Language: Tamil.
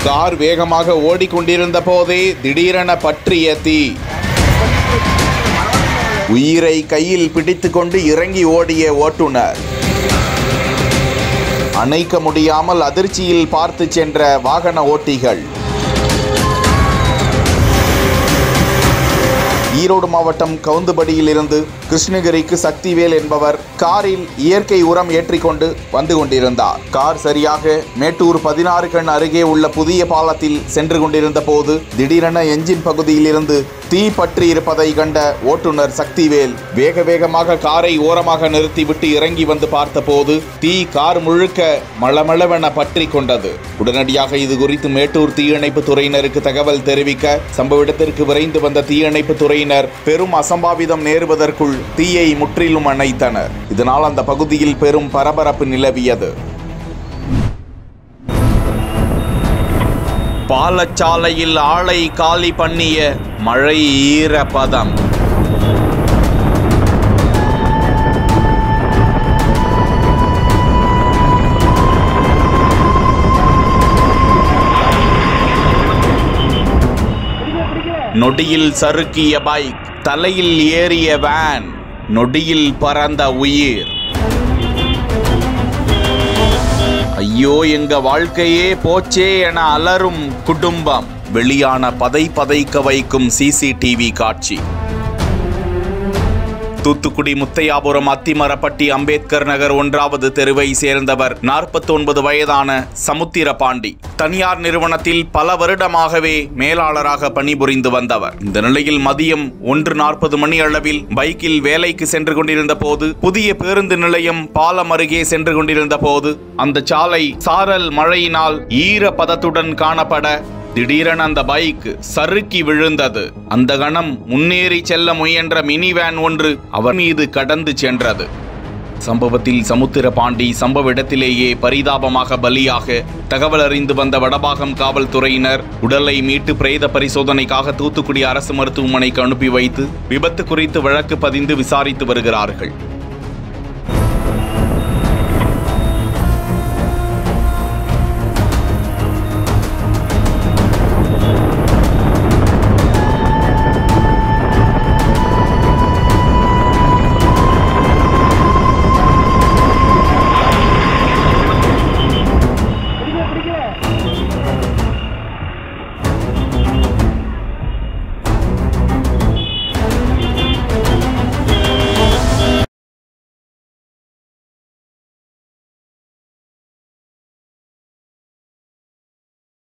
கார் வேகமாக ஓடிக்கொண்டிருந்த போதே திடீரென பற்றிய தீ. உயிரை கையில் பிடித்துக்கொண்டு இறங்கி ஓடிய ஓட்டுநர். அணைக்க முடியாமல் அதிர்ச்சியில் பார்த்து சென்ற வாகன ஓட்டிகள். ஈரோடு மாவட்டம் கவுந்துபடியில் இருந்து கிருஷ்ணகிரிக்கு சக்திவேல் என்பவர் காரில் இயற்கை உரம் ஏற்றிக்கொண்டு வந்து கொண்டிருந்தார். கார் சரியாக மேட்டூர் 16 கண் அருகே உள்ள புதிய பாலத்தில் சென்று கொண்டிருந்த போது திடீரென என்ஜின் பகுதியில் இருந்து தீ பற்றி இருப்பதை கண்ட ஓட்டுநர் சக்திவேல் வேக வேகமாக காரை ஓரமாக நிறுத்திவிட்டு இறங்கி வந்து பார்த்தபோது தீ கார் முழுக்க மளமளவென பற்றி கொண்டது. உடனடியாக இது குறித்து மேட்டூர் தீயணைப்பு துறையினருக்கு தகவல் தெரிவிக்க சம்பவ இடத்திற்கு விரைந்து வந்த தீயணைப்பு துறையினர் பெரும் அசம்பாவிதம் நேருவதற்குள் தீயை முற்றிலும் அணைத்தனர். இதனால் அந்த பகுதியில் பெரும் பரபரப்பு நிலவியது. பாலச்சாலையில் ஆளை காலி பண்ணிய மழை ஈரப்பதம். நொடியில் சறுக்கிய பைக், தலையில் ஏறிய வேன், நொடியில் பறந்த உயிர். ஐயோ, எங்க வாழ்க்கையே போச்சே என அலறும் குடும்பம். வெளியான பதைக்க வைக்கும் சிசிடிவி காட்சி. தூத்துக்குடி முத்தையாபுரம் அத்திமரப்பட்டி அம்பேத்கர் நகர் 1வது தெருவை சேர்ந்தவர் 49 வயதான சமுத்திரபாண்டி. தனியார் நிறுவனத்தில் பல வருடமாகவே மேலாளராக பணிபுரிந்து வந்தவர். இந்த நிலையில் மதியம் 1:40 மணி அளவில் பைக்கில் வேலைக்கு சென்று கொண்டிருந்த போது புதிய பேருந்து நிலையம் பாலம் அருகே சென்று கொண்டிருந்த போது அந்த சாலை சாரல் மழையினால் ஈரப்பதத்துடன் காணப்பட திடீரென அந்த பைக் சறுக்கி விழுந்தது. அந்த கணம் முன்னேறி செல்ல முயன்ற மினி வேன் ஒன்று அவர் மீது கடந்து சென்றது. சம்பவத்தில் சமுத்திரபாண்டி சம்பவ இடத்திலேயே பரிதாபமாக பலியாக தகவல் அறிந்து வந்த வடபாகம் காவல்துறையினர் உடலை மீட்டு பிரேத பரிசோதனைக்காக தூத்துக்குடி அரசு மருத்துவமனைக்கு அனுப்பி வைத்து விபத்து குறித்து வழக்கு பதிந்து விசாரித்து வருகிறார்கள்.